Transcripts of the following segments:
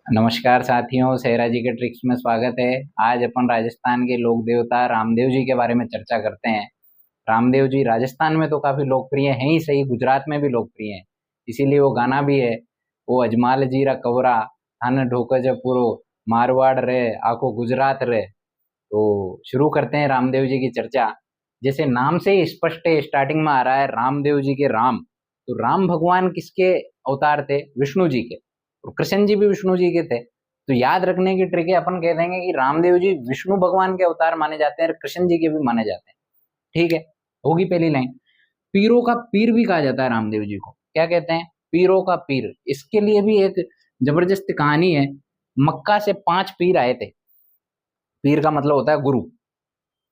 नमस्कार साथियों, सहरा जी के ट्रिक्स में स्वागत है। आज अपन राजस्थान के लोक देवता रामदेव जी के बारे में चर्चा करते हैं। रामदेव जी राजस्थान में तो काफी लोकप्रिय हैं ही सही, गुजरात में भी लोकप्रिय हैं। इसीलिए वो गाना भी है, वो अजमाल जीरा कवरा थान ढोकज पुरो मारवाड़ रे आखो गुजरात रे। तो शुरू करते हैं रामदेव जी की चर्चा। जैसे नाम से ही स्पष्ट है, स्टार्टिंग में आ रहा है रामदेव जी के राम। तो राम भगवान किसके अवतार थे? विष्णु जी के। और कृष्ण जी भी विष्णु जी के थे। तो याद रखने की ट्रिक है, अपन कह देंगे कि रामदेव जी विष्णु भगवान के अवतार माने जाते हैं और कृष्ण जी के भी माने जाते हैं। ठीक है, होगी पहली लाइन। पीरों का पीर भी कहा जाता है रामदेव जी को। क्या कहते हैं? पीरों का पीर। इसके लिए भी एक जबरदस्त कहानी है। मक्का से 5 पीर आए थे। पीर का मतलब होता है गुरु।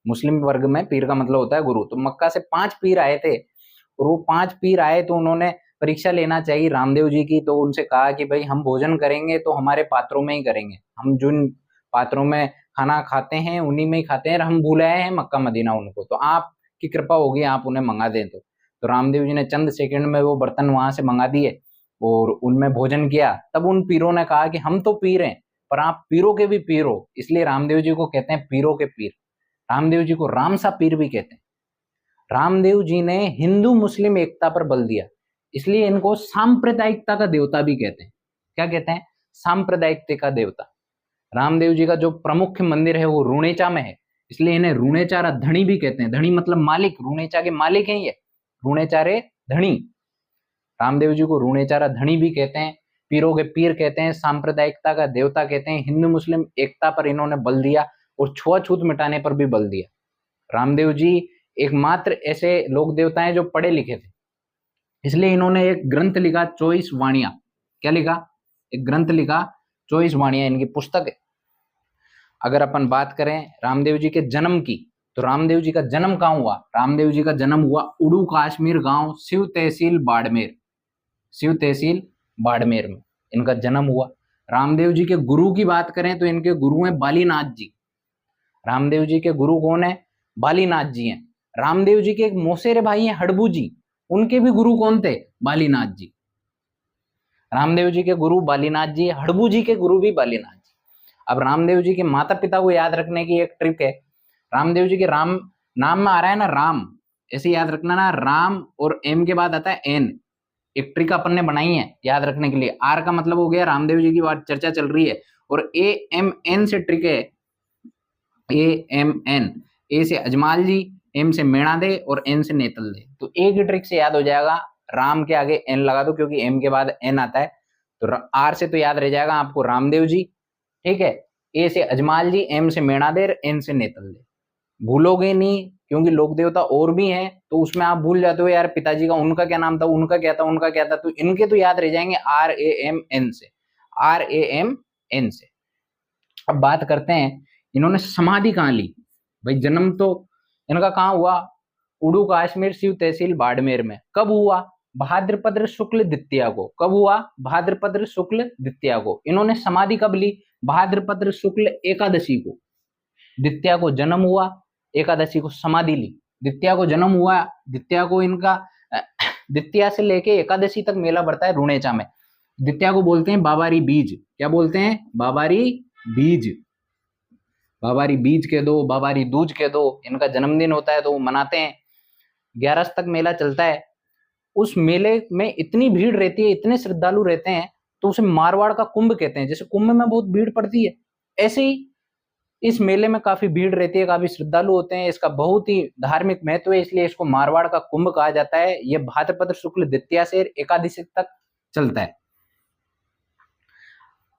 मुस्लिम वर्ग में पीर का मतलब होता है गुरु। तो मक्का से 5 पीर आए थे, और वो 5 पीर आए तो उन्होंने परीक्षा लेना चाहिए रामदेव जी की। तो उनसे कहा कि भाई हम भोजन करेंगे तो हमारे पात्रों में ही करेंगे, हम जिन पात्रों में खाना खाते हैं उन्हीं में ही खाते हैं, और हम भूल आए हैं मक्का मदीना उनको, तो आपकी कृपा होगी आप उन्हें मंगा दें। तो रामदेव जी ने चंद सेकंड में वो बर्तन वहां से मंगा दिए और उनमें भोजन किया। तब उन पीरों ने कहा कि हम तो पीर हैं, पर आप पीरों के भी पीर हो, इसलिए रामदेव जी को कहते हैं पीरों के पीर। रामदेव जी को राम सा पीर भी कहते हैं। रामदेव जी ने हिंदू मुस्लिम एकता पर बल दिया, इसलिए इनको सांप्रदायिकता का देवता भी कहते हैं। क्या कहते हैं? सांप्रदायिकता का देवता। रामदेव जी का जो प्रमुख मंदिर है वो रुणेचा में है, इसलिए इन्हें रुणेचारा धणी भी कहते हैं। धणी मतलब मालिक, रुणेचा के मालिक हैं ये, रुणेचारे धणी। रामदेव जी को रुणेचारा धणी भी कहते हैं, पीरों के पीर कहते हैं, सांप्रदायिकता का देवता कहते हैं। हिंदू मुस्लिम एकता पर इन्होंने बल दिया और छुआछूत मिटाने पर भी बल दिया। रामदेव जी एकमात्र ऐसे लोक देवता हैं जो पढ़े लिखे थे, इसलिए इन्होंने एक ग्रंथ लिखा 24 वाणियां। क्या लिखा? एक ग्रंथ लिखा, 24 वाणियां इनकी पुस्तक है। अगर अपन बात करें रामदेव जी के जन्म की, तो रामदेव जी का जन्म कहाँ हुआ? रामदेव जी का जन्म हुआ उड़ू काश्मीर गांव, शिव तहसील बाड़मेर। शिव तहसील बाड़मेर में इनका जन्म हुआ। रामदेव जी के गुरु की बात करें तो इनके गुरु हैं बालीनाथ जी। रामदेव जी के गुरु कौन है? बालीनाथ जी हैं। रामदेव जी के एक मौसेरे भाई हैं हड़बू जी, उनके भी गुरु कौन थे? बालीनाथ जी। रामदेव जी के गुरु बालीनाथ जी, हड़बू जी के गुरु भी बालीनाथ जी। अब रामदेव जी के माता पिता को याद रखने की एक ट्रिक है। रामदेव जी के राम नाम में आ रहा है ना राम, ऐसे याद रखना ना, राम और एम के बाद आता है एन। एक ट्रिक अपन ने बनाई है याद रखने के लिए। आर का मतलब हो गया रामदेव जी की बात चर्चा चल रही है, और ए एम एन से ट्रिक है। ए एम एन, ए से अजमाल जी, एम से मेणा दे और एन से नेतल दे। तो एक ही ट्रिक से याद हो जाएगा। राम के आगे एन लगा दो क्योंकि एम के बाद एन आता है। तो आर से तो याद रह जाएगा आपको रामदेव जी, ठीक है। ए से अजमाल जी, एम से मेणा दे, एन से नेतल दे। भूलोगे नहीं क्योंकि लोक देवता और भी हैं, तो उसमें आप भूल जाते हो यार पिताजी का उनका क्या नाम था, उनका क्या था, उनका क्या था। तो इनके तो याद रह जाएंगे आर ए एम एन से, आर ए एम एन से। अब बात करते हैं इन्होंने समाधि कहाँ ली। भाई जन्म तो इनका कहाँ हुआ? उड़ू काश्मीर शिव तहसील बाड़मेर में। कब हुआ? भाद्रपद शुक्ल द्वितीया को। कब हुआ? भाद्रपद शुक्ल द्वितीया को। इन्होंने समाधि कब ली? भाद्रपद शुक्ल एकादशी को। द्वितीया को जन्म हुआ, एकादशी को समाधि ली। द्वितीया को जन्म हुआ, द्वितीया को इनका द्वितीया से लेके एकादशी तक मेला बढ़ता है रुणेचा में। द्वितीया को बोलते हैं बाबारी बीज। क्या बोलते हैं? बाबारी बीज। बाबारी बीज के दो, बाबारी दूज के दो, इनका जन्मदिन होता है तो वो मनाते हैं। 11 तक मेला चलता है। उस मेले में इतनी भीड़ रहती है, इतने श्रद्धालु रहते हैं, तो उसे मारवाड़ का कुंभ कहते हैं। जैसे कुंभ में बहुत भीड़ पड़ती है, ऐसे ही इस मेले में काफी भीड़ रहती है, काफी श्रद्धालु होते हैं। इसका बहुत ही धार्मिक महत्व है, इसलिए इसको मारवाड़ का कुंभ कहा जाता है। यह भाद्रपद शुक्ल द्वितीया से एकादशी तक चलता है।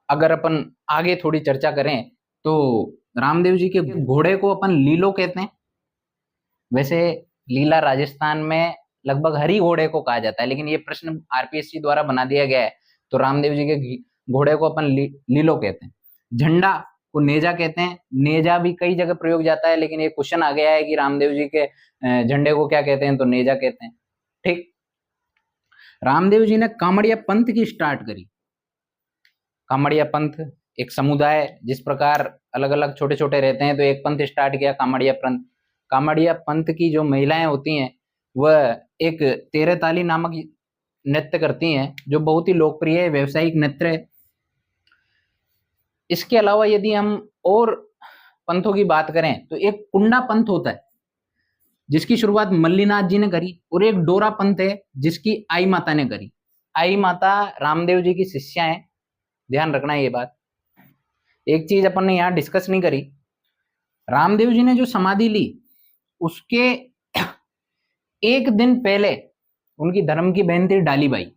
अगर अपन आगे थोड़ी चर्चा करें तो रामदेव जी के घोड़े को अपन लीलो कहते हैं। वैसे लीला राजस्थान में लगभग हरी घोड़े को कहा जाता है, लेकिन ये प्रश्न आरपीएससी द्वारा बना दिया गया है। तो रामदेव जी के घोड़े को अपन लीलो कहते हैं। झंडा को नेजा कहते हैं। नेजा भी कई जगह प्रयोग जाता है, लेकिन ये क्वेश्चन आ गया है कि रामदेव जी के झंडे को क्या कहते हैं, तो नेजा कहते हैं। ठीक। रामदेव जी ने कामड़िया पंथ की स्टार्ट करी। कामड़िया पंथ एक समुदाय, जिस प्रकार अलग अलग छोटे छोटे रहते हैं, तो एक पंथ स्टार्ट किया कामड़िया पंथ। कामड़िया पंथ की जो महिलाएं होती हैं वह एक तेरह ताली नामक नृत्य करती हैं, जो बहुत ही लोकप्रिय है, व्यवसायिक नृत्य है। इसके अलावा यदि हम और पंथों की बात करें तो एक कुंडा पंथ होता है जिसकी शुरुआत मल्लीनाथ जी ने करी, और एक डोरा पंथ है जिसकी आई माता ने करी। आई माता रामदेव जी की शिष्या है, ध्यान रखना ये बात। एक चीज अपन ने यहां डिस्कस नहीं करी, रामदेव जी ने जो समाधि ली उसके एक दिन पहले उनकी धर्म की बहन थी डालीबाई,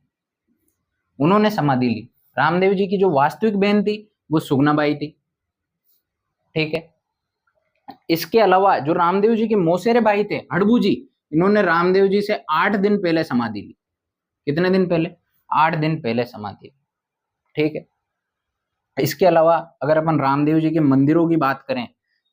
उन्होंने समाधि ली। रामदेव जी की जो वास्तविक बहन थी वो सुगनाबाई थी, ठीक है। इसके अलावा जो रामदेव जी के मौसेरे भाई थे हड़बू जी, इन्होंने रामदेव जी से 8 दिन पहले समाधि ली। कितने दिन पहले? 8 दिन पहले समाधि, ठीक है। इसके अलावा अगर अपन रामदेव जी के मंदिरों की बात करें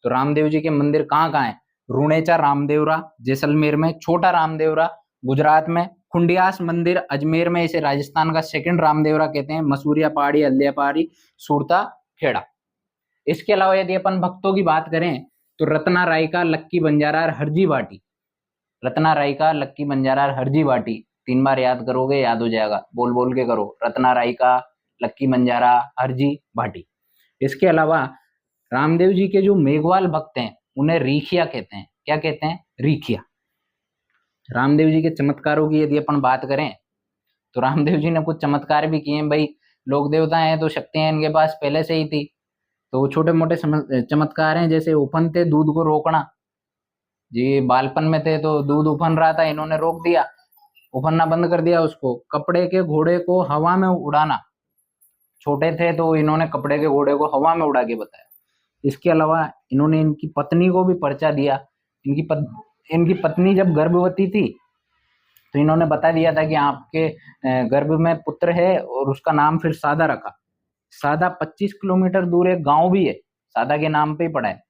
तो रामदेव जी के मंदिर कहाँ कहाँ है? रुणेचा रामदेवरा जैसलमेर में, छोटा रामदेवरा गुजरात में, खुंडियास मंदिर अजमेर में, इसे राजस्थान का सेकंड रामदेवरा कहते हैं, मसूरिया पहाड़ी, हल्दिया पहाड़ी, सुरता, खेड़ा। इसके अलावा यदि अपन भक्तों की बात करें तो रत्ना रायका, लक्की बंजारा, हरजी भाटी। रत्ना रायका, लक्की बंजारा, हरजी भाटी 3 बार याद करोगे याद हो जाएगा, बोल बोल के करो। रत्ना रायका, लक्की बंजारा, हरजी भाटी। इसके अलावा रामदेव जी के जो मेघवाल भक्त हैं उन्हें रीखिया कहते हैं। क्या कहते हैं? रीखिया। रामदेव जी के चमत्कारों की यदि अपन बात करें तो रामदेव जी ने कुछ चमत्कार भी किए हैं भाई। लोक देवता हैं तो शक्तियां इनके पास पहले से ही थी, तो वो छोटे मोटे चमत्कार हैं, जैसे उफनते दूध को रोकना। जी बालपन में थे तो दूध उफन रहा था, इन्होंने रोक दिया, उफनना बंद कर दिया उसको। कपड़े के घोड़े को हवा में उड़ाना, छोटे थे तो इन्होंने कपड़े के घोड़े को हवा में उड़ा के बताया। इसके अलावा इन्होंने इनकी पत्नी को भी पर्चा दिया। इनकी पत्नी जब गर्भवती थी तो इन्होंने बता दिया था कि आपके गर्भ में पुत्र है, और उसका नाम फिर सादा रखा। सादा 25 किलोमीटर दूर एक गांव भी है, सादा के नाम पे ही पड़ा है।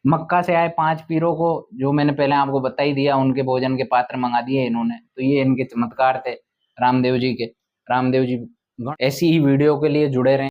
मक्का से आए 5 पीरों को, जो मैंने पहले आपको बता ही दिया, उनके भोजन के पात्र मंगा दिए इन्होंने। तो ये इनके चमत्कार थे रामदेव जी के। रामदेव जी ऐसी ही वीडियो के लिए जुड़े रहें।